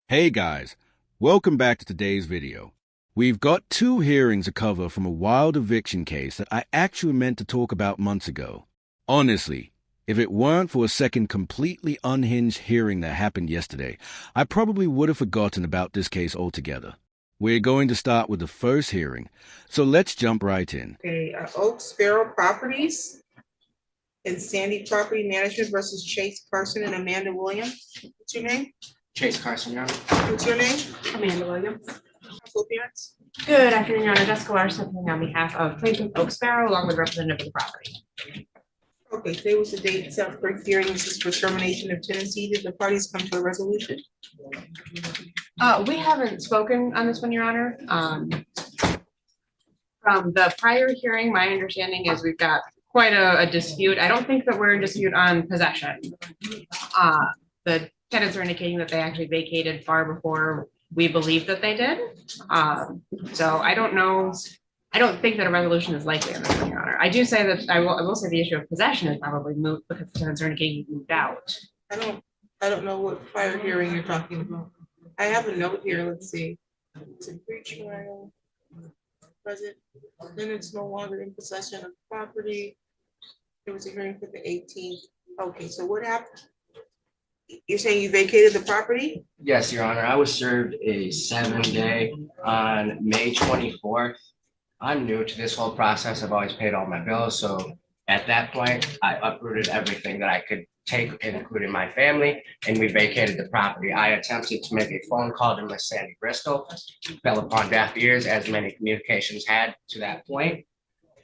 Hey guys, welcome back to today's video. We've got two hearings to cover from a wild eviction case that I actually meant to talk about months ago. Honestly, if it weren't for a second completely unhinged hearing that happened yesterday, I probably would have forgotten about this case altogether. We're going to start with the first hearing, so let's jump right in. Okay, Oak Sparrow Properties and Sandy Property Management versus Chase Carson and Amanda Williams. What's your name? Chase Carson, Your Honor. What's your name? Amanda Williams. Council appearance. Good afternoon, Your Honor. Jessica Larson on behalf of Plaintiff Oak Sparrow, along with representative of the property. Okay, today was the date set for hearing. This is for termination of tenancy. Did the parties come to a resolution? We haven't spoken on this one, Your Honor. From the prior hearing, my understanding is we've got quite a dispute. I don't think that we're in dispute on possession. The tenants are indicating that they actually vacated far before we believe that they did. So I don't know. I don't think that a resolution is likely on this one, Your Honor. I do say that I will say the issue of possession is probably moot because the tenants are indicating moved out. I don't know what prior hearing you're talking about. I have a note here. Let's see. It's a pre-trial. Present. Tenants no longer in possession of property. There was a hearing for the 18th. Okay, so what happened? You're saying you vacated the property? Yes, Your Honor. I was served a 7-day on May 24th. I'm new to this whole process. I've always paid all my bills. So at that point, I uprooted everything that I could take, including my family, and we vacated the property. I attempted to make a phone call to Miss Sandy Bristol, fell upon deaf ears, as many communications had to that point.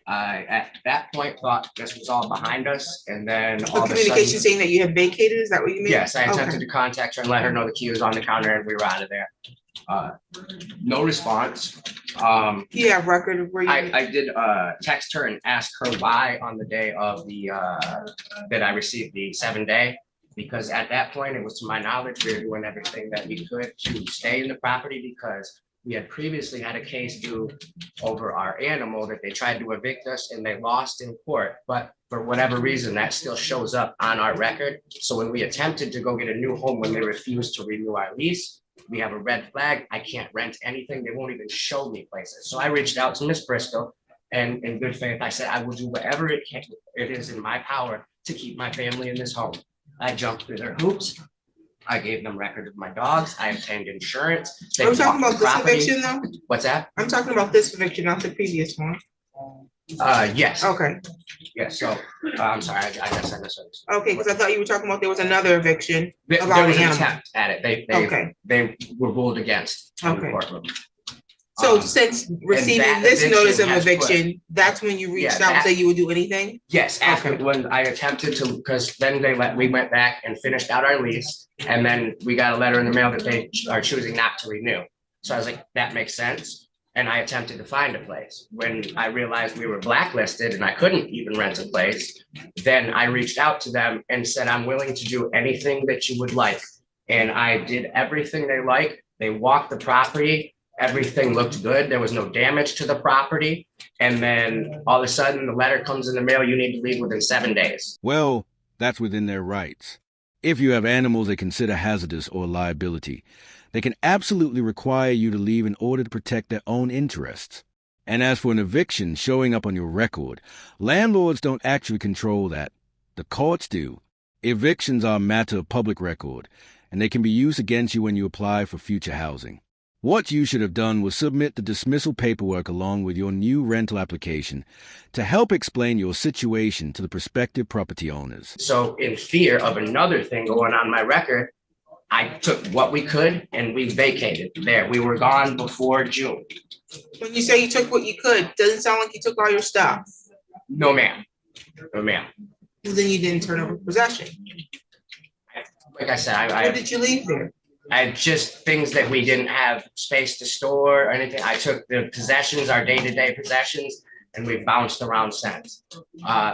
I, at that point, thought this was all behind us, and then all of a Communication sudden, saying that you have vacated, is that what you mean? yes, I attempted to contact her and let her know the key was on the counter and we were out of there. No response. You have record of where you. I did text her and ask her why on the day of the that I received the 7-day, because at that point it was to my knowledge we were doing everything that we could to stay in the property, because we had previously had a case due over our animal that they tried to evict us and they lost in court, but for whatever reason that still shows up on our record. So when we attempted to go get a new home, when they refused to renew our lease, we have a red flag. I can't rent anything. They won't even show me places. So I reached out to Miss Bristol, and in good faith, I said, I will do whatever it is in my power to keep my family in this home. I jumped through their hoops. I gave them record of my dogs. I obtained insurance. I'm talking about this eviction though? What's that? I'm talking about this eviction, not the previous one. Yes. Okay. Yes. So I'm sorry. I guess I misunderstood. Okay, because I thought you were talking about there was another eviction. There about was an an animal. attempt at it. They were ruled against in the Okay. courtroom. So since receiving that this notice of eviction has eviction, that's when you reached Yeah, out and that- said you would do anything? Yes, after Okay. when I attempted to, because then we went back and finished out our lease, and then we got a letter in the mail that they are choosing not to renew. So I was like, that makes sense. And I attempted to find a place. When I realized we were blacklisted and I couldn't even rent a place, then I reached out to them and said, I'm willing to do anything that you would like. And I did everything they like. They walked the property. Everything looked good. There was no damage to the property. And then all of a sudden the letter comes in the mail, you need to leave within 7 days. Well, that's within their rights. If you have animals they consider hazardous or a liability, they can absolutely require you to leave in order to protect their own interests. And as for an eviction showing up on your record, landlords don't actually control that. The courts do. Evictions are a matter of public record, and they can be used against you when you apply for future housing. What you should have done was submit the dismissal paperwork along with your new rental application to help explain your situation to the prospective property owners. So in fear of another thing going on my record, I took what we could and we vacated there. We were gone before June. When you say you took what you could, doesn't sound like you took all your stuff. No, ma'am. No, ma'am. Well, then you didn't turn over possession. Like I said, What did you leave there? I just things that we didn't have space to store or anything. I took the possessions, our day-to-day possessions, and we bounced around since.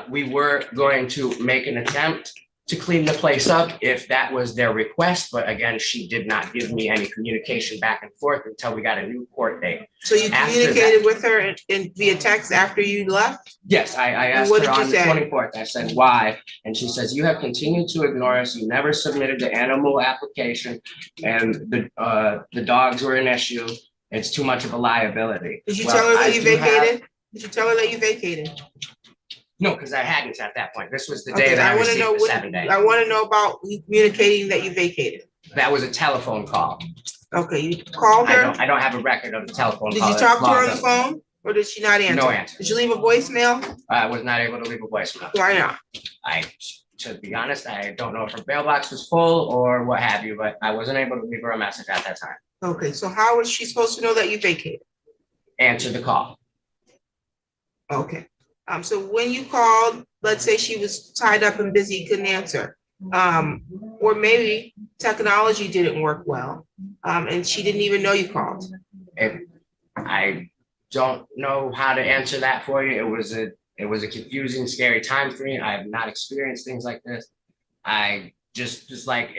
We were going to make an attempt to clean the place up if that was their request. But again, she did not give me any communication back and forth until we got a new court date. So you After communicated that- with her in via text after you left? Yes, I asked what her did you on the say? 24th. I said, why? And she says, you have continued to ignore us. You never submitted the animal application, and the dogs were an issue. It's too much of a liability. Did you Well, tell her I that you do have- vacated? Did you tell her that you vacated? No, because I hadn't at that point. This was the day Okay, that I I wanna received know the what, 7 day. I wanna know about you communicating that you vacated. That was a telephone call. Okay, you called her? I don't have a record of the telephone Did call. you It's talk to her on logged the up. phone, or did she not answer? No answer. Did you leave a voicemail? I was not able to leave a voicemail. Why not? To be honest, I don't know if her mailbox was full or what have you, but I wasn't able to leave her a message at that time. Okay, so how was she supposed to know that you vacated? Answer the call. Okay, so when you called, let's say she was tied up and busy, couldn't answer. Or maybe technology didn't work well, and she didn't even know you called. I don't know how to answer that for you. It was a confusing, scary time for me. I have not experienced things like this. I just like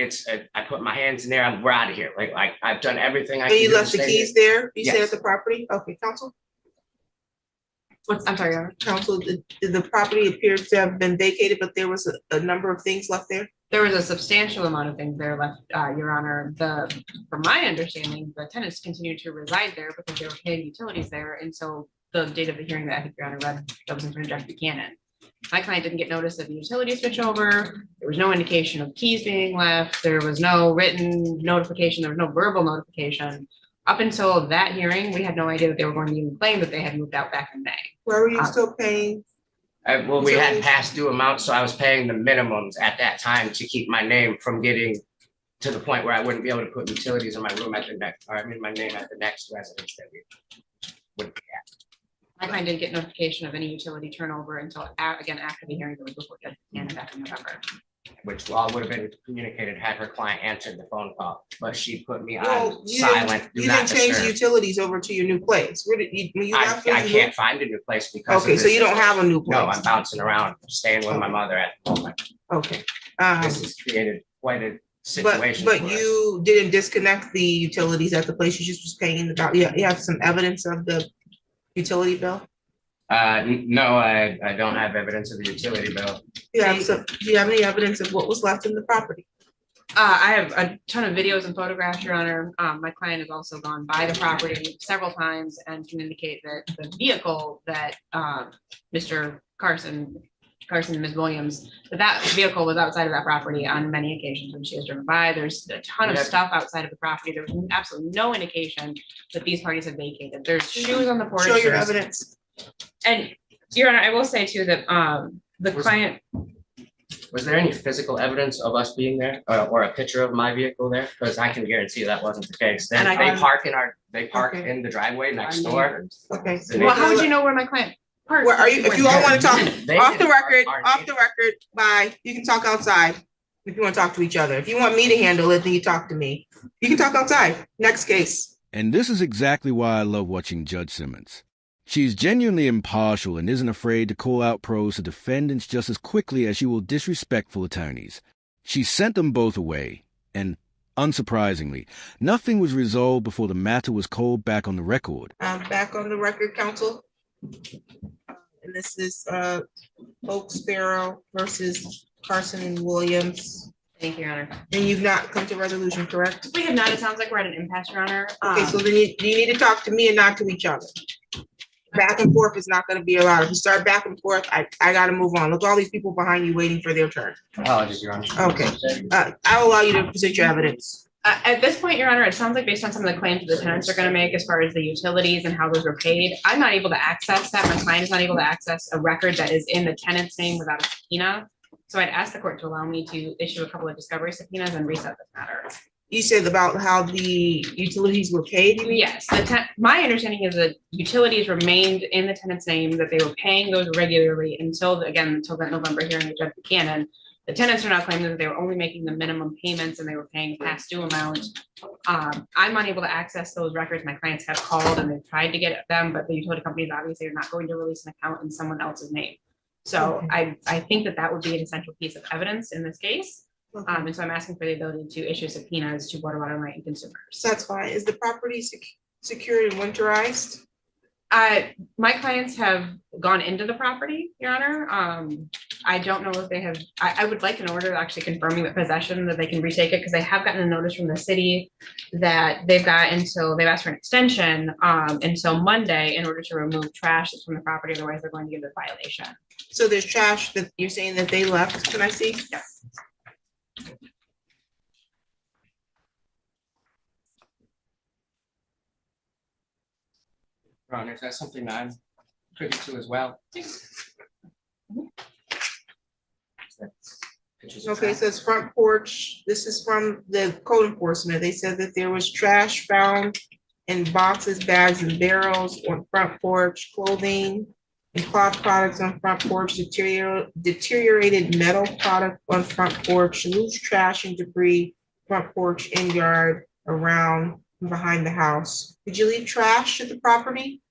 I put my hands in there. We're out of here. Like I've done everything I And can. you do to left the stay keys here. there? You stayed Yes. at the property? Okay, counsel? I'm sorry, Your Honor. Counsel, did the property appears to have been vacated, but there was a number of things left there? There was a substantial amount of things there left, Your Honor. From my understanding, the tenants continued to reside there because they were paying utilities there until the date of the hearing that I think Your Honor read, that was in front of Judge Buchanan. My client didn't get notice of the utility switch over. There was no indication of keys being left. There was no written notification. There was no verbal notification. Up until that hearing, we had no idea that they were going to even claim that they had moved out back in May. Where were you still paying? Well, we had past due amounts, so I was paying the minimums at that time to keep my name from getting to the point where I wouldn't be able to put utilities in my room at the next, or I mean, my name at the next residence that we would be at. My client didn't get notification of any utility turnover until, again, after the hearing that was before Judge Buchanan back in November. Which all would have been communicated had her client answered the phone call, but she put me Well, on you silent. You Do not didn't change the disturb. utilities over to your new place. Where did you, when you I left? where I you can't moved? find a new place because. of Okay, so this you don't have a new No, place? I'm bouncing around, staying with my mother at the moment. Okay. This has created quite a But, situation. but for us. you didn't disconnect the utilities at the place, you just was paying the, you have some evidence of the utility bill? No, I don't have evidence of the utility bill. Do you have any evidence of what was left in the property? I have a ton of videos and photographs, Your Honor. My client has also gone by the property several times and can indicate that the vehicle that Mr. Carson and Ms. Williams, that vehicle was outside of that property on many occasions when she has driven by. There's a ton of Yeah. stuff outside of the property. There was absolutely no indication that these parties had vacated. There's shoes on the porch. Show your there's- evidence. And Your Honor, I will say too that the Was- client, Was there any physical evidence of us being there or a picture of my vehicle there? Because I can guarantee that wasn't the case. They And I can- they park Okay. in the driveway next door. Okay. The well, how would you know where my client parked? Where are you, if you all wanna talk, They off the didn't park record, our off the record, bye, you can talk outside. If you wanna talk to each other, if you want me to handle it, then you talk to me. You can talk outside, next case. And this is exactly why I love watching Judge Simmons. She's genuinely impartial and isn't afraid to call out pros to defendants just as quickly as she will disrespectful attorneys. She sent them both away, and unsurprisingly, nothing was resolved before the matter was called back on the record. Back on the record, counsel. And this is Oak Sparrow versus Carson and Williams. Thank you, Your Honor. And you've not come to resolution, correct? We have not. It sounds like we're at an impasse, Your Honor. Okay, so then you need to talk to me and not to each other. Back and forth is not gonna be allowed. If you start back and forth, I gotta move on. Look, all these people behind you waiting for their turn. Apologies, Your Honor. Okay. I'll allow you to present your evidence. At this point, Your Honor, it sounds like based on some of the claims that the tenants are gonna make as far as the utilities and how those were paid, I'm not able to access that. My client is not able to access a record that is in the tenant's name without a subpoena. So I'd ask the court to allow me to issue a couple of discovery subpoenas and reset this matter. You said about how the utilities were paid, you mean? Yes, my understanding is that utilities remained in the tenant's name, that they were paying those regularly until that November hearing with Judge Buchanan. The tenants are now claiming that they were only making the minimum payments and they were paying past due amount. I'm unable to access those records. My clients have called and they've tried to get at them, but the utility companies obviously are not going to release an account in someone else's name. So I think that that would be an essential piece of evidence in this case. Okay. And so I'm asking for the ability to issue subpoenas to Board of Water and Light and consumers. That's fine. Is the property secured and winterized? My clients have gone into the property, Your Honor. I don't know if they have, I would like an order actually confirming the possession that they can retake it, because they have gotten a notice from the city that they've asked for an extension until Monday in order to remove trash that's from the property, otherwise they're going to get a violation. So there's trash that you're saying that they left, can I see? Yes. Your Honor, is that something that I'm privy to as well? Okay, so it's front porch. This is from the code enforcement. They said that there was trash found in boxes, bags, and barrels on front porch, clothing and cloth products on front porch, deteriorated metal product on front porch, loose trash and debris, front porch, in yard, around and behind the house. Did you leave trash at the property?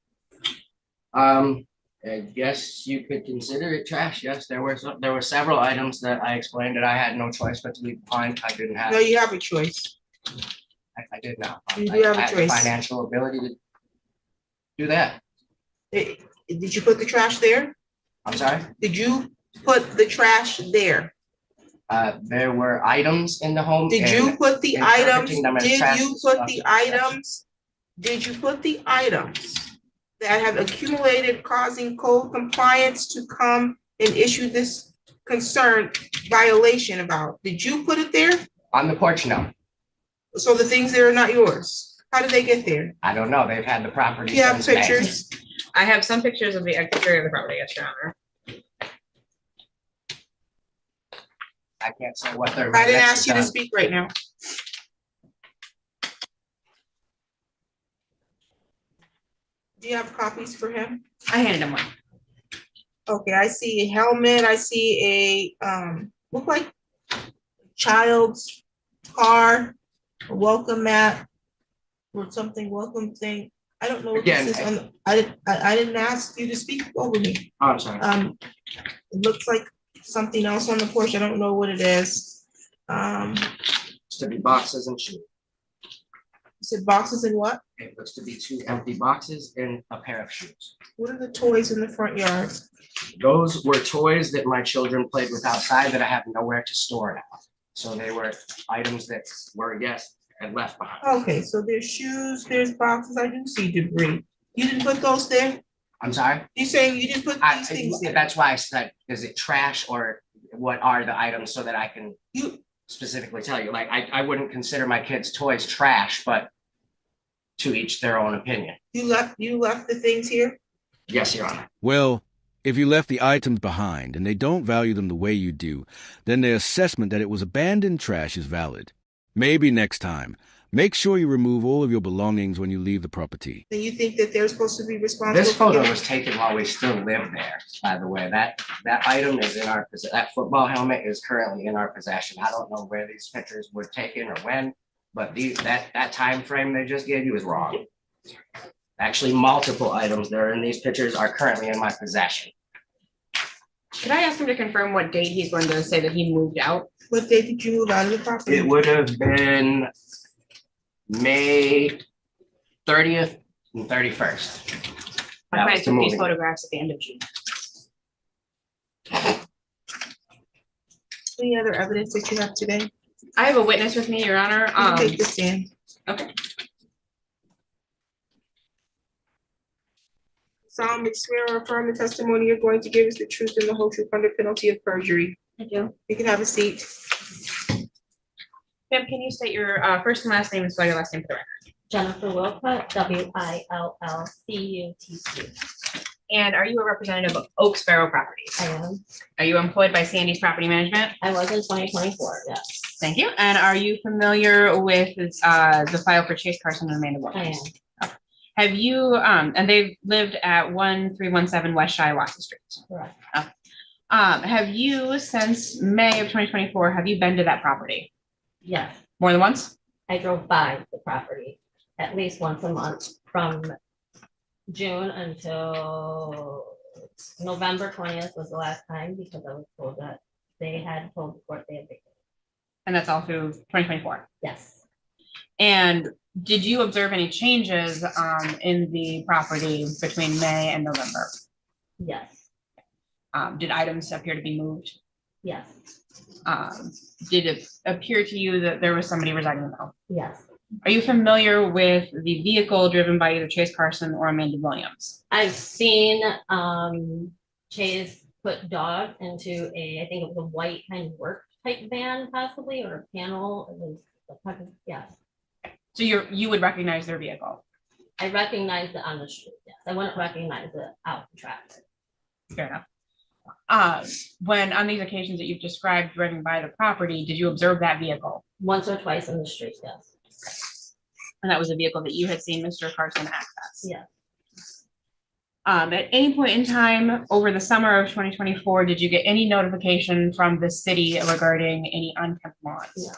I guess you could consider it trash. Yes, there were several items that I explained that I had no choice but to leave behind. I didn't have. No, you have a choice. I did not. You do have a I had the choice. financial ability to do that. Did you put the trash there? I'm sorry. Did you put the trash there? There were items in the home. Did you put the items? interpreting them as Did trash you is put not the trash. items? Did you put the items that have accumulated causing code compliance to come and issue this concern violation about? Did you put it there? On the porch? No, So the things there are not yours. How did they get there? I don't know. They've had the property. Do you have since May. pictures? I have some pictures of the exterior of the property, yes, Your Honor. I can't say what they're. I didn't ask you to speak right now. Do you have copies for him? I handed him one. Okay, I see a helmet, I see a, look like child's car, a welcome mat, or something, welcome thing. I don't know what this is. Again, I didn't ask you to speak over me. Oh, I'm sorry. It looks like something else on the porch. I don't know what it is. To be boxes and shoes. You said boxes and what? It looks to be 2 empty boxes and a pair of shoes. What are the toys in the front yard? Those were toys that my children played with outside that I have nowhere to store now. So they were items that were, yes, and left behind. Okay, so there's shoes, there's boxes. I do see debris. You didn't put those there? I'm sorry? You saying you didn't put these things there? That's why I said, is it trash or what are the items so that I can You, specifically tell you? Like, I wouldn't consider my kids' toys trash, but to each their own opinion. you left the things here? Yes, Your Honor. Well, if you left the items behind and they don't value them the way you do, then their assessment that it was abandoned trash is valid. Maybe next time, make sure you remove all of your belongings when you leave the property. Then you think that they're supposed to be responsible? This for photo getting- was taken while we still live there, by the way. That item is in our, that football helmet is currently in our possession. I don't know where these pictures were taken or when, but that time frame they just gave you is wrong. Actually, multiple items that are in these pictures are currently in my possession. Could I ask him to confirm what date he's going to say that he moved out? What day did you move out of the property? It would have been May 30th and 31st. My That client was the took these moving. photographs at the end of June. Any other evidence that you have today? I have a witness with me, Your Honor. You can take this in. Okay. Solemnly swear or affirm the testimony you're going to give is the truth and the whole truth under penalty of perjury. I do. You can have a seat. Ma'am, can you state your first and last name and spell your last name for the record? Jennifer Willcutt, Willcutt. And are you a representative of Oak Sparrow Properties? I am. Are you employed by Sandy's Property Management? I was in 2024, yes. Thank you. And are you familiar with the file for Chase Carson and Amanda I Williams? am, Have you, and they've lived at 1317 West Shiawassee Street. correct. Have you, since May of 2024, have you been to that property? Yes, More than once? I drove by the property at least once a month from June until November 20th was the last time because I was told that they had told the court they had vacated. And that's all through 2024. Yes, And did you observe any changes in the property between May and November? yes, Did items appear to be moved? yes, Did it appear to you that there was somebody residing in the home? yes. Are you familiar with the vehicle driven by either Chase Carson or Amanda Williams? I've seen Chase put dog into I think it was a white kind of work type van possibly, or a panel. It was, yes. So you would recognize their vehicle? I recognized it on the street, yes. I wouldn't recognize it out in traffic. Fair enough. When on these occasions that you've described driving by the property, did you observe that vehicle? Once or twice in the street, yes. And that was a vehicle that you had seen Mr. Carson access? Yeah. At any point in time over the summer of 2024, did you get any notification from the city regarding any unkept lawns?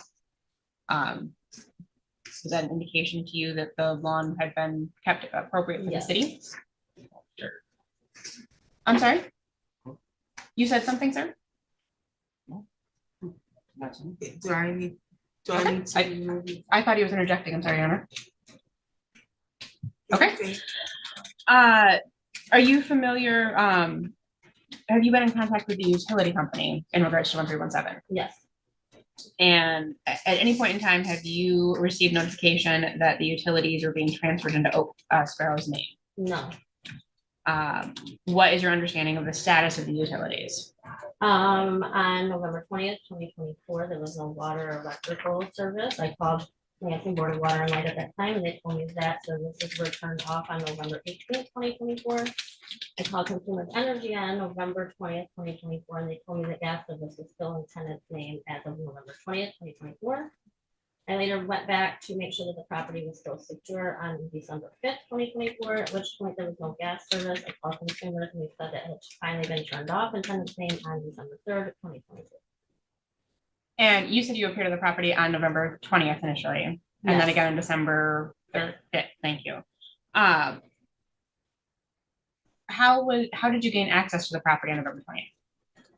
No. Was that an indication to you that the lawn had been kept appropriate for the Yes. city? I'm sorry? You said something, sir? Do I need to remove it? I thought he was interjecting. I'm sorry, Your Honor. Okay. Okay. Are you familiar, have you been in contact with the utility company in regards to 1317? Yes, And at any point in time, have you received notification that the utilities are being transferred into Oak Sparrow's name? no. What is your understanding of the status of the utilities? On November 20th, 2024, there was no water or electrical service. I called Lansing Board of Water and Light at that time, and they told me that services were turned off on November 18th, 2024. I called Consumers Energy on November 20th, 2024, and they told me the gas service was still in tenant's name as of November 20th, 2024. I later went back to make sure that the property was still secure on December 5th, 2024, at which point there was no gas service. I called Consumers and they said that it had finally been turned off in tenant's name on December 3rd, 2022. And you said you appeared at the property on November 20th initially, and then Yes. again on December 3rd. Thank you. How did you gain access to the property on November 20th?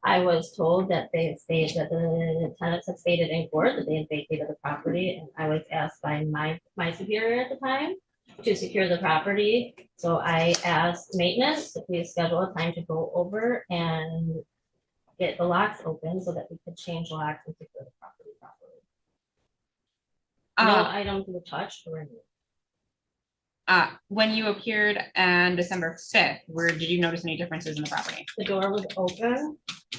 I was told that they had stated that the tenants had stated in court that they had vacated the property, and I was asked by my superior at the time to secure the property. So I asked maintenance to please schedule a time to go over and get the locks open so that we could change locks and secure the property properly. No items were touched or anything. When you appeared on December 5th, did you notice any differences in the property? The door was open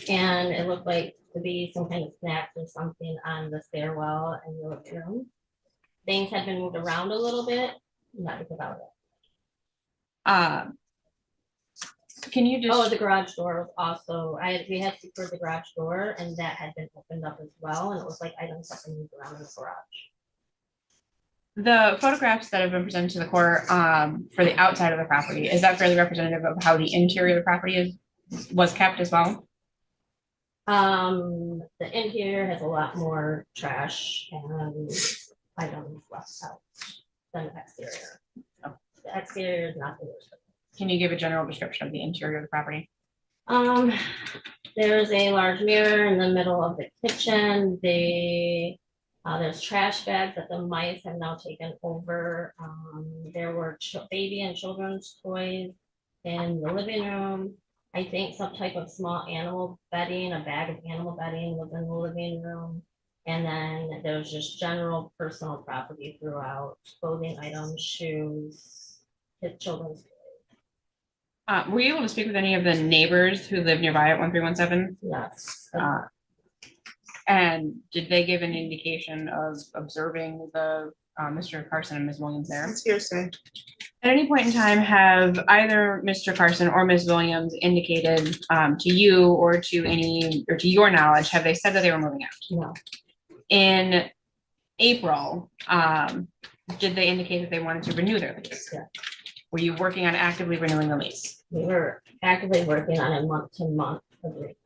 and it looked like to be some kind of snacks or something on the stairwell and the living room. Things had been moved around a little bit, nothing about it. Can you just? Oh, the garage door was also, we had secured the garage door and that had been opened up as well. And it was like items that been moved around in the garage. The photographs that have been presented to the court for the outside of the property, is that fairly representative of how the interior of the property was kept as well? The interior has a lot more trash and items left out than the exterior. The exterior is not the worst. Can you give a general description of the interior of the property? There's a large mirror in the middle of the kitchen. There's trash bags that the mice have now taken over. There were baby and children's toys in the living room. I think some type of small animal bedding, a bag of animal bedding was in the living room. And then there's just general personal property throughout, clothing items, shoes, children's toys. Were you able to speak with any of the neighbors who live nearby at 1317? Yes. And did they give an indication of observing the Mr. Carson and Ms. Williams there? It's hearsay. At any point in time, have either Mr. Carson or Ms. Williams indicated to you or to your knowledge, have they said that they were moving out? No. In April, did they indicate that they wanted to renew their lease? Yeah. Were you working on actively renewing the lease? We were actively working on a month-to-month agreement.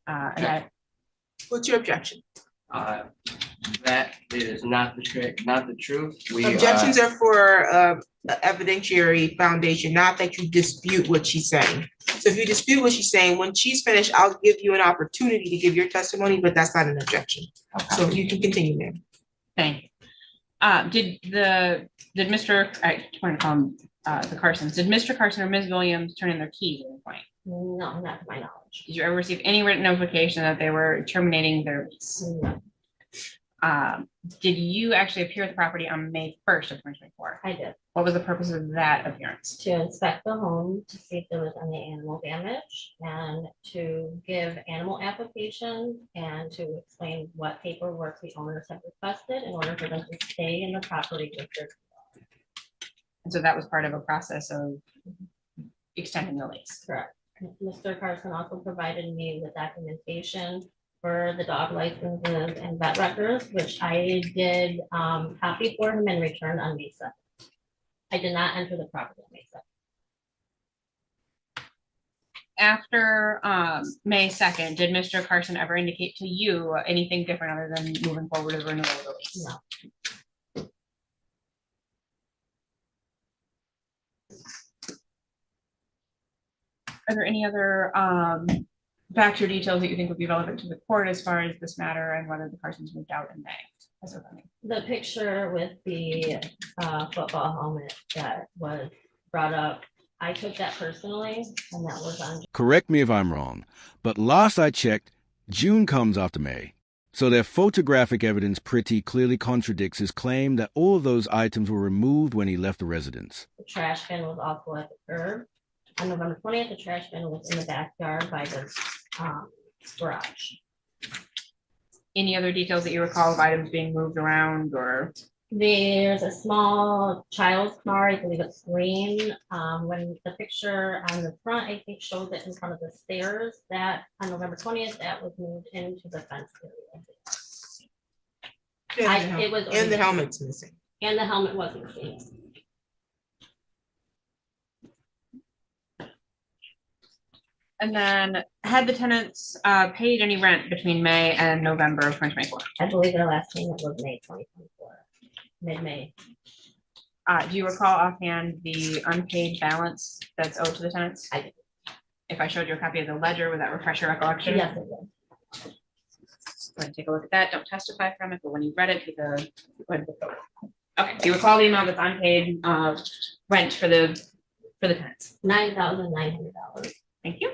And What's your objection? That is not the truth. Objections are for evidentiary foundation, not that you dispute what she's saying. So if you dispute what she's saying, when she's finished, I'll give you an opportunity to give your testimony, but that's not an objection. So you can continue, ma'am. Thank you. Did Mr. I want to call him the Carsons, did Mr. Carson or Ms. Williams turn in their keys at any point? No, not to my knowledge. Did you ever receive any written notification that they were terminating their lease? No, Did you actually appear at the property on May 1st of 2024? I did. What was the purpose of that appearance? To inspect the home to see if there was any animal damage and to give animal applications and to explain what paperwork the owners have requested in order for them to stay in the property with their. And so that was part of a process of extending the lease. Correct. Mr. Carson also provided me with documentation for the dog licenses and vet records, which I did copy for him and return on May 7th. I did not enter the property on May 7th. After May 2nd, did Mr. Carson ever indicate to you anything different other than moving forward with renewal of the lease? No. Are there any other facts or details that you think would be relevant to the court as far as this matter and whether the Carsons moved out in May? The picture with the football helmet that was brought up, I took that personally, and that was on. Correct me if I'm wrong, but last I checked, June comes after May. So their photographic evidence pretty clearly contradicts his claim that all of those items were removed when he left the residence. The trash bin was also at the curb. On November 20th, the trash bin was in the backyard by the garage. Any other details that you recall of items being moved around or? There's a small child's car, I believe it's green. When the picture on the front, I think, shows it in front of the stairs, that on November 20th, that was moved into the fence area. It was. And the helmet's missing. And the helmet wasn't missing. And then had the tenants paid any rent between May and November of 2024? I believe their last payment was May 2024, mid-May. Do you recall offhand the unpaid balance that's owed to the tenants? I do. If I showed you a copy of the ledger, would that refresh your recollection? Yes, it did. Go ahead and take a look at that. Don't testify from it, but when you read it, take a go ahead and look over it. Okay, do you recall the amount that's unpaid rent for the tenants? $9,900. Thank you.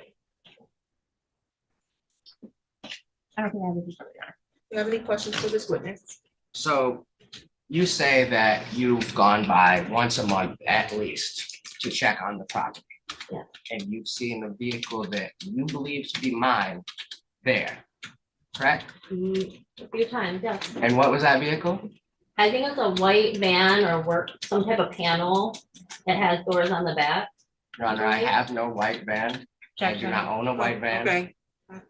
I don't think I have anything further. Do you have any questions for this witness? So you say that you've gone by once a month at least to check on the property. Yeah. And you've seen a vehicle that you believe to be mine there, correct? A few times, yes. And what was that vehicle? I think it's a white van or some type of panel that has doors on the back. Your Honor, I have no white van. I do not own a white van. Okay,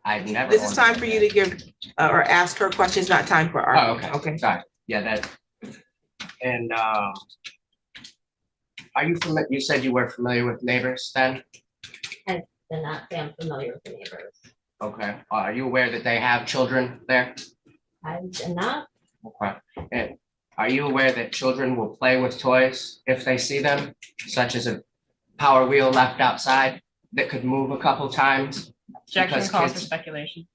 I've never. this is owned time a for van. you to give or ask her questions, not time for Oh, argument. okay, Okay. sorry. Yeah, that. And are you familiar, you said you were familiar with neighbors then? I did not say I'm familiar with the neighbors. Okay, are you aware that they have children there? I did not. Okay, and are you aware that children will play with toys if they see them, such as a power wheel left outside that could move a couple times? Objection Because calls for kids- speculation.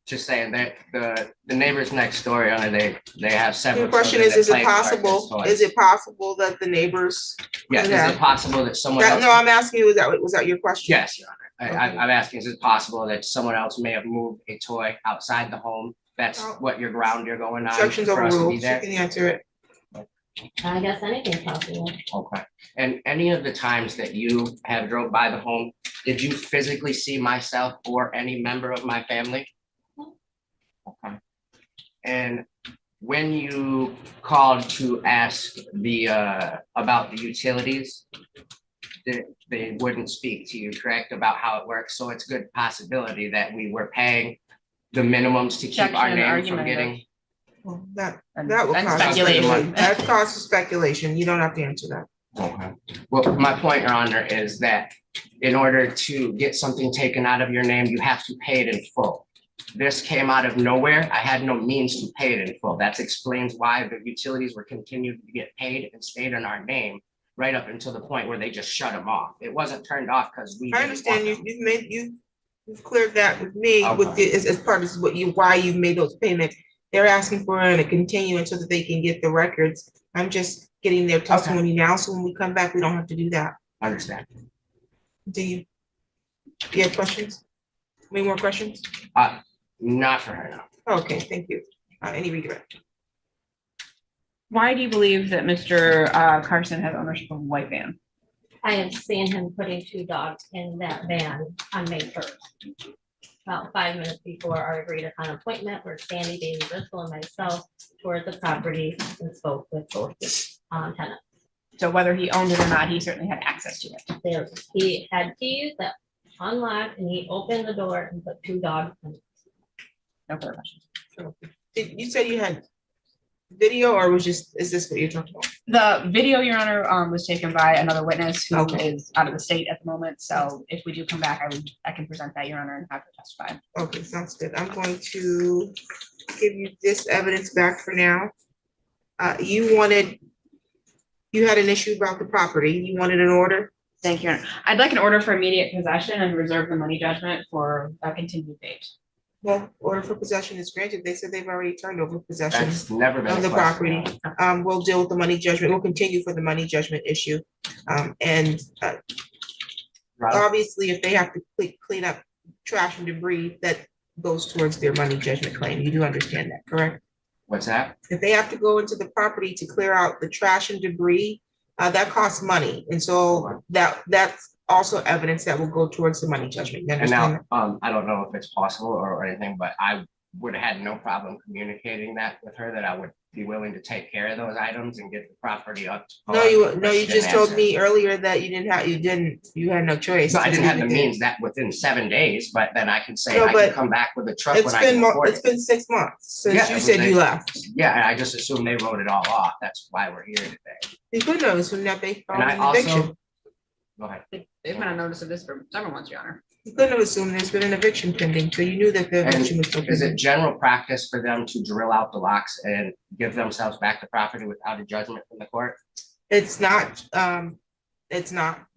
Just saying that the neighbors next door, Your Honor, they have several. The question children is that it play with possible, toys. is it possible that the neighbors? Yes, Yeah. is it possible that someone else? No, I'm asking you, was that your question? Yes, Your Honor. I'm asking, is it possible that someone else may have moved a toy outside the home? That's what your ground you're going on Instructions for us to be overruled, you there? can answer it. I guess anything's possible. Okay. And any of the times that you have drove by the home, did you physically see myself or any member of my family? Okay. And when you called to ask about the utilities, they wouldn't speak to you, correct, about how it works? So it's a good possibility that we were paying the minimums to keep our Objection, name from argument. getting. Well, That And will and cause speculation. speculation. That causes speculation. You don't have to answer that. Okay. Well, my point, Your Honor, is that in order to get something taken out of your name, you have to pay it in full. this came out of nowhere. I had no means to pay it in full. That explains why the utilities were continued to get paid and stayed in our name right up until the point where they just shut them off. It wasn't turned off because we. I understand you've cleared that with me Okay. with the, as part of why you made those payments. They're asking for a continuance so that they can get the records. I'm just getting their testimony now, so when we come back, we don't have to do that. I understand. Do you have questions? Any more questions? Not for her, no. Okay, thank you. Any redirect? Why do you believe that Mr. Carson has ownership of a white van? I have seen him putting 2 dogs in that van on May 1st. About 5 minutes before our agreed upon appointment, where Sandy, Davey, Bristol, and myself toured the property and spoke with both tenants. So whether he owned it or not, he certainly had access to it. He had keys that unlocked, and he opened the door and put 2 dogs in. No further questions. Did you say you had video, or is this what you're talking about? The video, Your Honor, was taken by another witness who Okay. is out of the state at the moment. So if we do come back, I can present that, Your Honor, and have her testify. Okay, sounds good. I'm going to give you this evidence back for now. You had an issue about the property. You wanted an order? Thank you, Your Honor. I'd like an order for immediate possession and reserve the money judgment for a continued date. Well, order for possession is granted. They said they've already turned over possession That's never been of a the question. property. We'll deal with the money judgment. We'll continue for the money judgment issue. Right. Obviously, if they have to clean up trash and debris, that goes towards their money judgment claim. You do understand that, correct? What's that? If they have to go into the property to clear out the trash and debris, that costs money. And so that's also evidence that will go towards the money judgment. You And understand now, I don't know if it's possible or anything, but I would have had no problem communicating that with her, that I would be willing to take care of those items and get the property up. that? You She just didn't told answer. me earlier that you had no choice. So I didn't have the means that within 7 days, but then I can say No, I but can come back with a truck It's when I can afford it's it. been 6 months since Yeah, you it said was you a- left. Yeah, and I just assumed they wrote it all off. That's why we're here today. You could know assume that they And filed I an eviction. also, go ahead. They've been on notice of this for several months, Your Honor. You couldn't have assumed there's been an eviction pending, so you knew that the And eviction was still is it pending. general practice for them to drill out the locks and give themselves back the property without a judgment from the court? It's not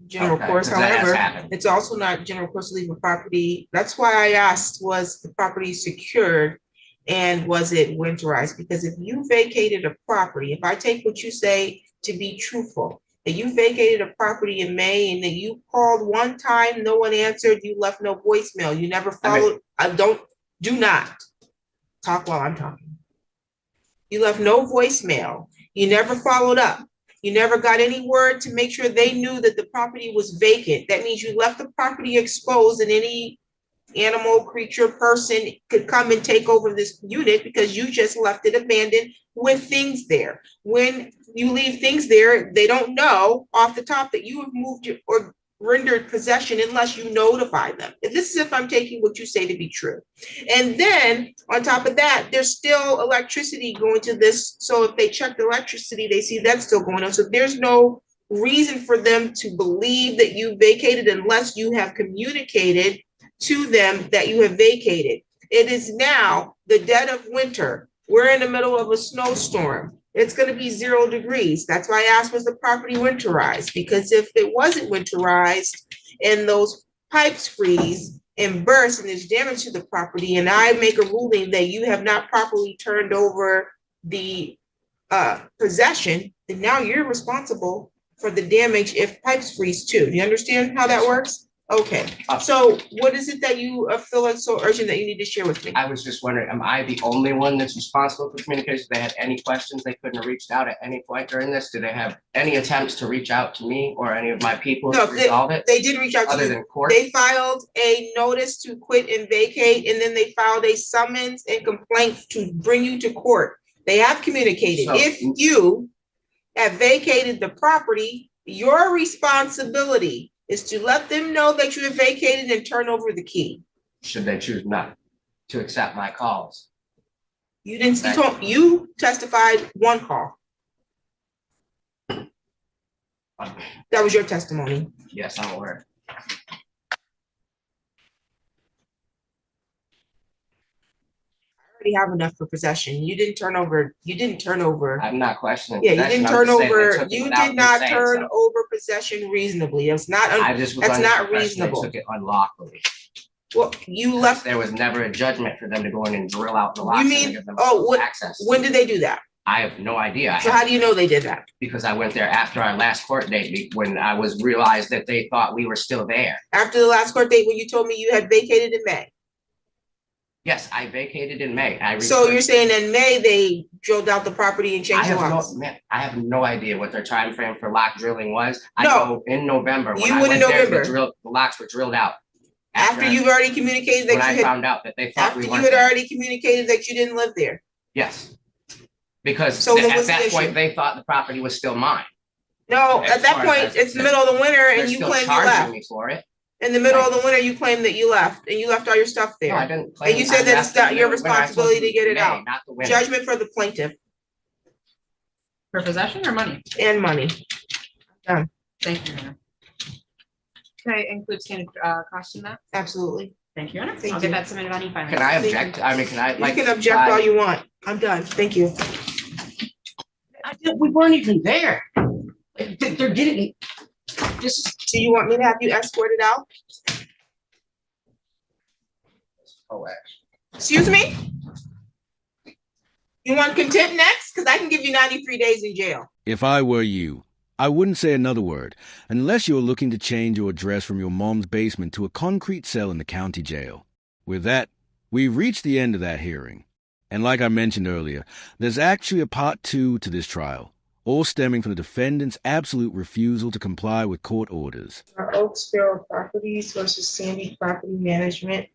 general Okay, course, 'cause that has however, happened. it's also not general course to leave a property. That's why I asked, was the property secured? And was it winterized? Because if you vacated a property, if I take what you say to be truthful, that you vacated a property in May and that you called one time, no one answered, you left no voicemail, you never followed, do not talk while I'm talking. You left no voicemail, you never followed up, you never got any word to make sure they knew that the property was vacant. That means you left the property exposed and any animal, creature, person could come and take over this unit because you just left it abandoned with things there. When you leave things there, they don't know off the top that you have moved or rendered possession unless you notify them. This is if I'm taking what you say to be true. And then on top of that, there's still electricity going to this. So if they check the electricity, they see that's still going on. So there's no reason for them to believe that you vacated unless you have communicated to them that you have vacated. It is now the dead of winter. We're in the middle of a snowstorm. It's going to be 0 degrees. That's why I asked, was the property winterized? Because if it wasn't winterized and those pipes freeze and burst and there's damage to the property, and I make a ruling that you have not properly turned over the possession, then now you're responsible for the damage if pipes freeze too. Do you understand how that works? Okay, so what is it that you feel like so urgent that you need to share with me? I was just wondering, am I the only one that's responsible for communication? They had any questions they couldn't have reached out at any point during this? Do they have any attempts to reach out to me or any of my people No, to resolve it? They did reach out to Other you. than court? They filed a notice to quit and vacate, and then they filed a summons and complaint to bring you to court. They have communicated. So- If you have vacated the property, your responsibility is to let them know that you have vacated and turn over the key. Should they choose not to accept my calls? You didn't, you testified 1 call. That was your testimony. Yes, I'm aware. already have enough for possession. You didn't turn over. I'm not questioning. Yeah, you possession. didn't I'm turn just saying they over, took it you without did me not saying turn so. over possession reasonably. It's not, I just was that's under the not impression they reasonable. took it unlawfully. Well, you Because left, there was never a judgment for them to go in and drill out the locks. you and mean, give them oh, access. when did they do that? I have no idea. So how do you know they did that? Because I went there after our last court date when I was realized that they thought we were still there. After the last court date, when you told me you had vacated in May? Yes, I vacated in May. So you're saying in May, they drilled out the property and changed the locks? I have no idea what their time frame for lock drilling was. I No. know in November, when You I went in went there, November. the locks were drilled out. After you've already communicated that When I you had, found out that they thought after we you weren't had there. already communicated that you didn't live there? Yes. Because So what at was the that issue? point, they thought the property was still mine. No, As at that far as point, that's it's the concerned. middle of the winter They're and you still claim you charging left. me for it. In the middle of the winter, you claim that you left and you left all your stuff No, I there. didn't claim. And you said I that left it's not in the your winter. I told responsibility you to get it May, out. Not the winter. Judgment for the plaintiff For possession or money? and money. Thank you, Your Honor. Can I include standard cost in that? Absolutely. Thank you, Your Honor. Thank I'll get you. that submitted on e-filing. Can I object? I mean, can I You like? can object all you want. I'm done. Thank you. We weren't even there. They're getting. This is. Do you want me to have you escorted out? Oh, actually. Excuse me? You want contempt next? Because I can give you 93 days in jail. If I were you, I wouldn't say another word, unless you're looking to change your address from your mom's basement to a concrete cell in the county jail. With that, we've reached the end of that hearing. And like I mentioned earlier, there's actually a part 2 to this trial, all stemming from the defendant's absolute refusal to comply with court orders. Oaksville Properties versus Sandy Property Management.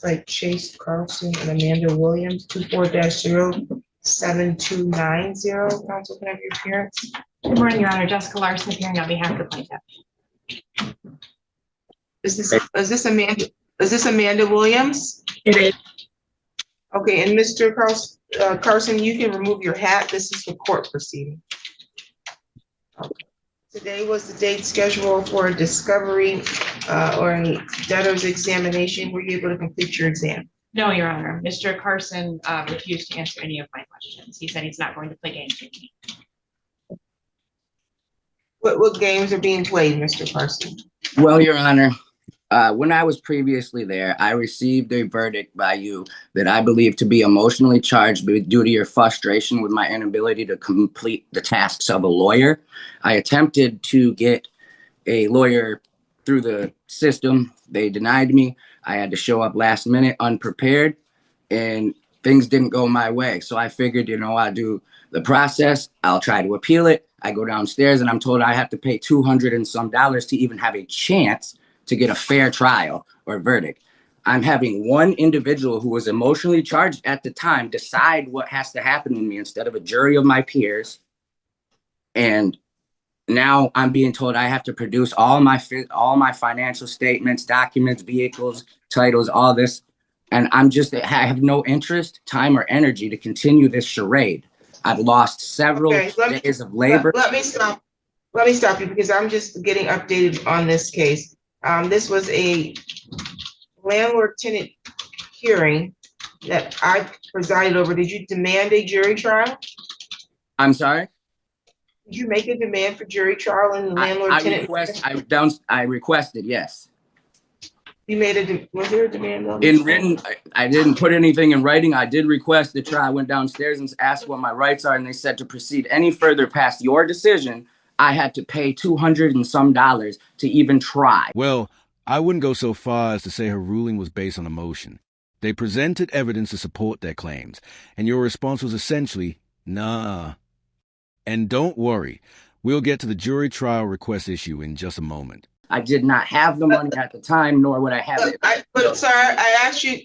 Like Chase Carlson and Amanda Williams, 24-07290. Counsel, can I have your appearance? Good morning, Your Honor. Jessica Larson appearing on behalf of the plaintiff. Is this Amanda Williams? It is. Okay, and Mr. Carson, you can remove your hat. This is the court proceeding. Okay. Today was the date scheduled for a discovery or a debtor's examination. Were you able to complete your exam? No, Your Honor. Mr. Carson refused to answer any of my questions. He said he's not going to play games with me. What games are being played, Mr. Carson? Well, Your Honor, when I was previously there, I received a verdict by you that I believe to be emotionally charged due to your frustration with my inability to complete the tasks of a lawyer. I attempted to get a lawyer through the system. They denied me. I had to show up last minute unprepared, and things didn't go my way. So I figured, I'll do the process. I'll try to appeal it. I go downstairs and I'm told I have to pay $200 and some to even have a chance to get a fair trial or verdict. I'm having one individual who was emotionally charged at the time decide what has to happen with me instead of a jury of my peers. And now I'm being told I have to produce all my financial statements, documents, vehicles, titles, all this. And I have no interest, time, or energy to continue this charade. I've lost several days of labor. Let me stop you because I'm just getting updated on this case. This was a landlord-tenant hearing that I presided over. Did you demand a jury trial? I'm sorry? Did you make a demand for jury trial in the landlord-tenant? I requested, yes. You made was there a demand on in written? I didn't put anything in writing. I did request the trial. I went downstairs and asked what my rights are, and they said to proceed any further past your decision, I had to pay $200 and some to even try. Well, I wouldn't go so far as to say her ruling was based on emotion. They presented evidence to support their claims, and your response was essentially, nah. And don't worry, we'll get to the jury trial request issue in just a moment. I did not have the money at the time, nor would I have it. But sir, I asked you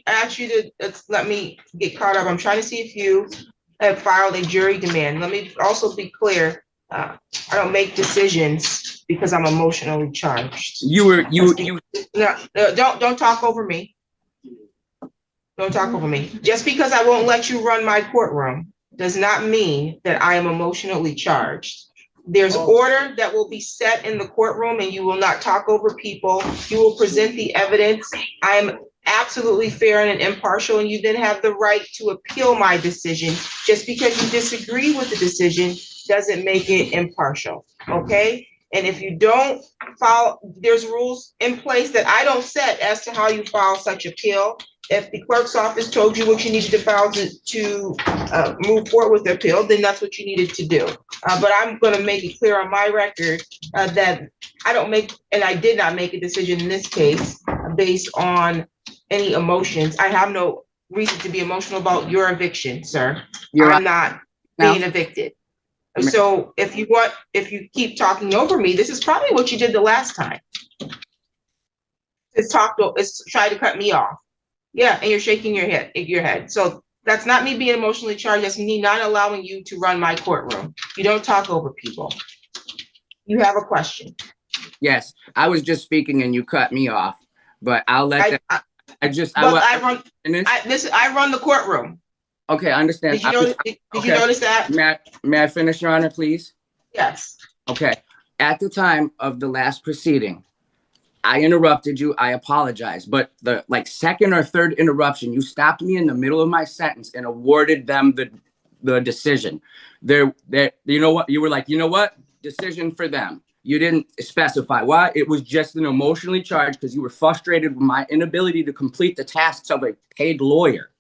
to let me get caught up. I'm trying to see if you have filed a jury demand. Let me also be clear. I don't make decisions because I'm emotionally charged. No, don't talk over me. Don't talk over me. Just because I won't let you run my courtroom does not mean that I am emotionally charged. There's order that will be set in the courtroom and you will not talk over people. You will present the evidence. I'm absolutely fair and impartial, and you then have the right to appeal my decision. Just because you disagree with the decision doesn't make it impartial, okay? And if you don't follow, there's rules in place that I don't set as to how you file such appeal. If the clerk's office told you what you needed to file to move forward with the appeal, then that's what you needed to do. But I'm going to make it clear on my record that I don't make, and I did not make a decision in this case based on any emotions. I have no reason to be emotional about your eviction, sir. I'm not being evicted. So if you keep talking over me, this is probably what you did the last time. It's try to cut me off. Yeah, and you're shaking your head. So that's not me being emotionally charged. That's me not allowing you to run my courtroom. You don't talk over people. You have a question. Yes, I was just speaking and you cut me off, but I'll let I run the courtroom. Okay, I understand. Did you notice that? May I finish, Your Honor, please? Yes. Okay. At the time of the last proceeding, I interrupted you. I apologize. But the second or third interruption, you stopped me in the middle of my sentence and awarded them the decision. You know what? You were like, you know what? Decision for them. You didn't specify why. It was just an emotionally charged because you were frustrated with my inability to complete the tasks of a paid lawyer.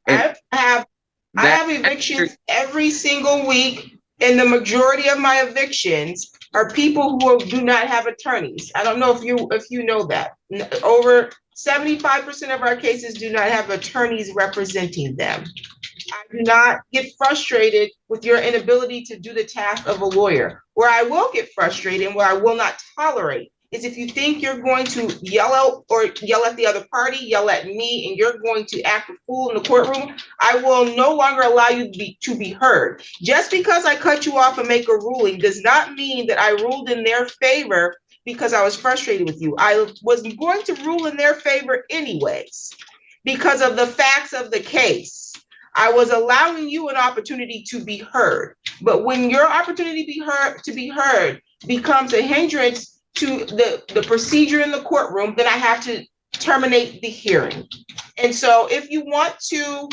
I have evictions every single week, and the majority of my evictions are people who do not have attorneys. I don't know if you know that. Over 75% of our cases do not have attorneys representing them. I do not get frustrated with your inability to do the task of a lawyer. Where I will get frustrated and where I will not tolerate is if you think you're going to yell out or yell at the other party, yell at me, and you're going to act a fool in the courtroom, I will no longer allow you to be heard. Just because I cut you off and make a ruling does not mean that I ruled in their favor because I was frustrated with you. I was going to rule in their favor anyways because of the facts of the case. I was allowing you an opportunity to be heard. But when your opportunity to be heard becomes a hindrance to the procedure in the courtroom, then I have to terminate the hearing. And so if you want to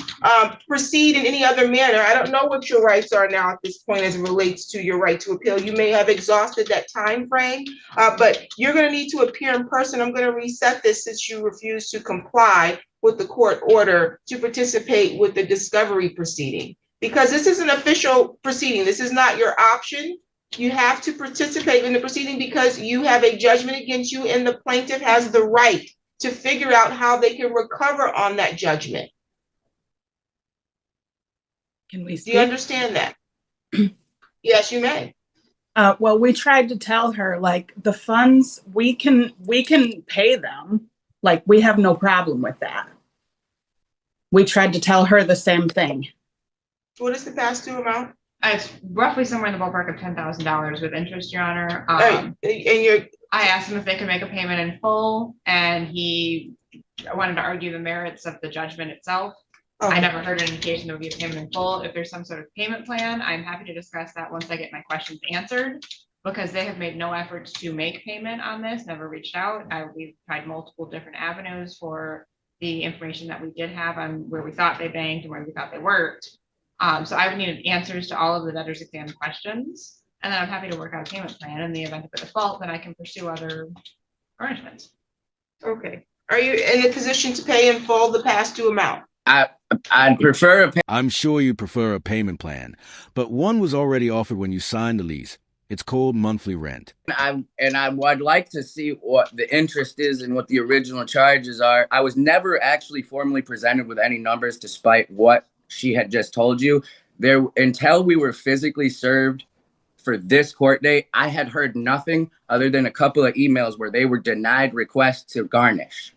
proceed in any other manner, I don't know what your rights are now at this point as it relates to your right to appeal. You may have exhausted that time frame, but you're going to need to appear in person. I'm going to reset this since you refuse to comply with the court order to participate with the discovery proceeding, because this is an official proceeding. This is not your option. You have to participate in the proceeding because you have a judgment against you, and the plaintiff has the right to figure out how they can recover on that judgment. Can we speak? Do you understand that? Yes, you may. Well, we tried to tell her, like, the funds, we can pay them. Like, we have no problem with that. We tried to tell her the same thing. What is the past due amount? It's roughly somewhere in the ballpark of $10,000 with interest, Your Honor. I asked him if they could make a payment in full, and he wanted to argue the merits of the judgment itself. Okay. I never heard an indication there would be a payment in full. If there's some sort of payment plan, I'm happy to discuss that once I get my questions answered, because they have made no efforts to make payment on this, never reached out. We've tried multiple different avenues for the information that we did have on where we thought they banked and where we thought they worked. So I would need answers to all of the debtors exam questions, and then I'm happy to work out a payment plan. In the event of a default, then I can pursue other arrangements. Okay. Are you in a position to pay in full the past due amount? I'd prefer I'm sure you prefer a payment plan, but one was already offered when you signed the lease. It's called monthly rent. I would like to see what the interest is and what the original charges are. I was never actually formally presented with any numbers, despite what she had just told you. Until we were physically served for this court date, I had heard nothing other than a couple of emails where they were denied requests to garnish.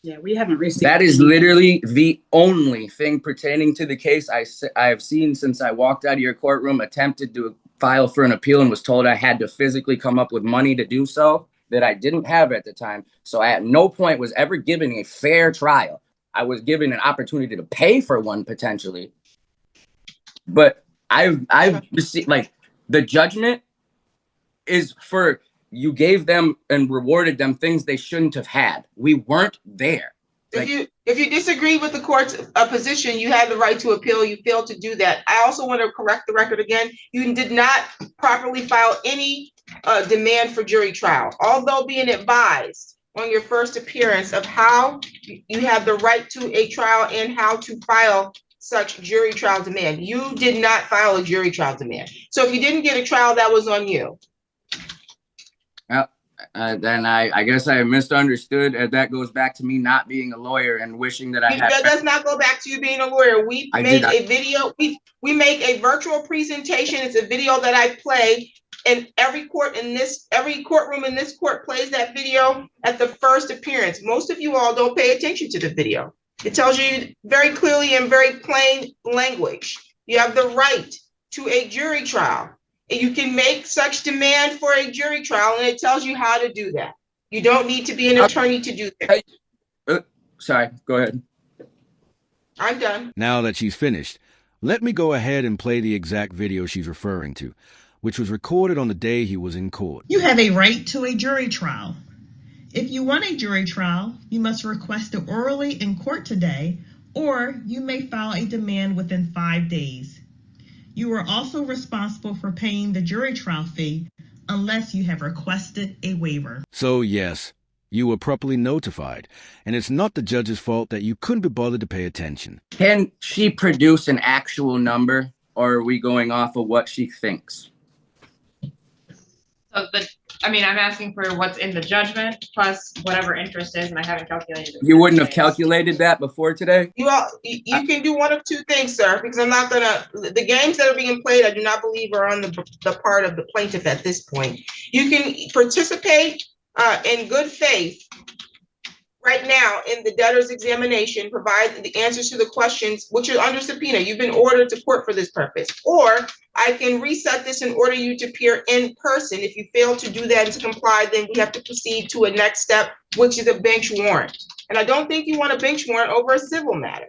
Yeah, we haven't received. That is literally the only thing pertaining to the case I have seen since I walked out of your courtroom, attempted to file for an appeal, and was told I had to physically come up with money to do so that I didn't have at the time. So I at no point was ever given a fair trial. I was given an opportunity to pay for one potentially, but I've received, like, the judgment is for you gave them and rewarded them things they shouldn't have had. We weren't there. If you disagree with the court's position, you have the right to appeal. You failed to do that. I also want to correct the record again. You did not properly file any demand for jury trial, although being advised on your first appearance of how you have the right to a trial and how to file such jury trial demand. You did not file a jury trial demand. So if you didn't get a trial, that was on you. Then I guess I misunderstood, and that goes back to me not being a lawyer and wishing that I had. That does not go back to you being a lawyer. We made a video. We make a virtual presentation. It's a video that I play, and every courtroom in this court plays that video at the first appearance. Most of you all don't pay attention to the video. It tells you very clearly in very plain language. You have the right to a jury trial. And you can make such demand for a jury trial, and it tells you how to do that. You don't need to be an attorney to do that. Sorry, go ahead. I'm done. Now that she's finished, let me go ahead and play the exact video she's referring to, which was recorded on the day he was in court. You have a right to a jury trial. If you want a jury trial, you must request it orally in court today, or you may file a demand within 5 days. You are also responsible for paying the jury trial fee unless you have requested a waiver. So yes, you were properly notified, and it's not the judge's fault that you couldn't be bothered to pay attention. Can she produce an actual number, or are we going off of what she thinks? So I'm asking for what's in the judgment plus whatever interest is, and I haven't calculated it. You wouldn't have calculated that before today? You can do one of two things, sir, because I'm not gonna, the games that are being played, I do not believe are on the part of the plaintiff at this point. You can participate in good faith right now in the debtor's examination, provide the answers to the questions, which are under subpoena. You've been ordered to court for this purpose. Or I can reset this and order you to appear in person. If you fail to do that and to comply, then we have to proceed to a next step, which is a bench warrant. And I don't think you want a bench warrant over a civil matter.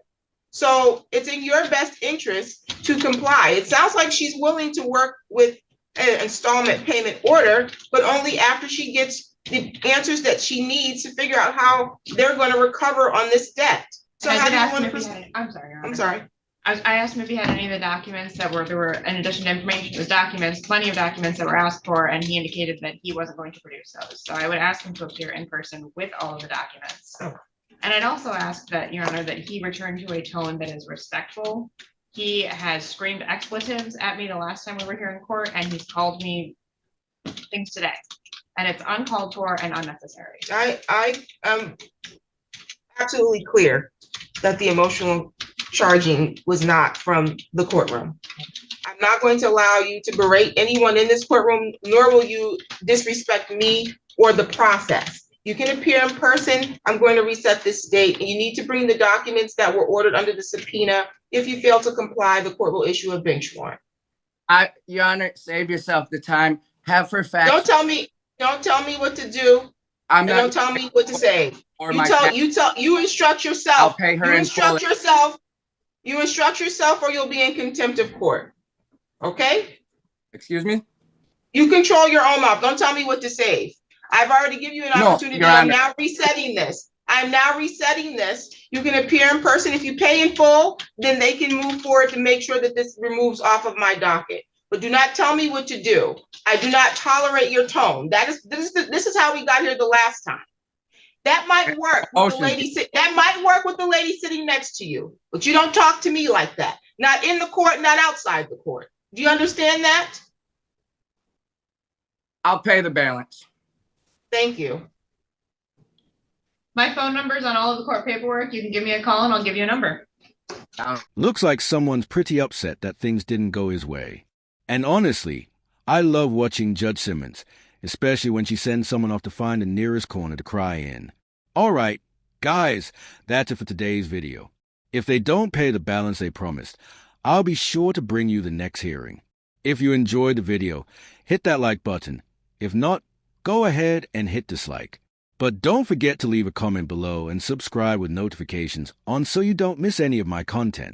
So it's in your best interest to comply. It sounds like she's willing to work with an installment payment order, but only after she gets the answers that she needs to figure out how they're going to recover on this debt. So how do you want to proceed? I'm sorry. I'm sorry. I asked him if he had any of the documents there were, in addition to information, the documents, plenty of documents that were asked for, and he indicated that he wasn't going to produce those. So I would ask him to appear in person with all of the documents. Oh. And I'd also ask that, Your Honor, that he return to a tone that is respectful. He has screamed expletives at me the last time we were here in court, and he's called me things today. And it's uncalled for and unnecessary. I am absolutely clear that the emotional charging was not from the courtroom. I'm not going to allow you to berate anyone in this courtroom, nor will you disrespect me or the process. You can appear in person. I'm going to reset this date, and you need to bring the documents that were ordered under the subpoena. If you fail to comply, the court will issue a bench warrant. Your Honor, save yourself the time. Have her fax. Don't tell me what to do. Don't tell me what to say. You instruct yourself. I'll pay her. You instruct yourself. You instruct yourself, or you'll be in contempt of court. Okay? Excuse me? You control your own mouth. Don't tell me what to say. I've already given you an opportunity. I'm now resetting this. You can appear in person. If you pay in full, then they can move forward to make sure that this removes off of my docket. But do not tell me what to do. I do not tolerate your tone. This is how we got here the last time. That might work with the lady. That might work with the lady sitting next to you. But you don't talk to me like that. Not in the court, not outside the court. Do you understand that? I'll pay the balance. Thank you. My phone number is on all of the court paperwork. You can give me a call and I'll give you a number. Looks like someone's pretty upset that things didn't go his way. And honestly, I love watching Judge Simmons, especially when she sends someone off to find the nearest corner to cry in. All right, guys, that's it for today's video. If they don't pay the balance they promised, I'll be sure to bring you the next hearing. If you enjoyed the video, hit that like button. If not, go ahead and hit dislike. But don't forget to leave a comment below and subscribe with notifications on so you don't miss any of my content.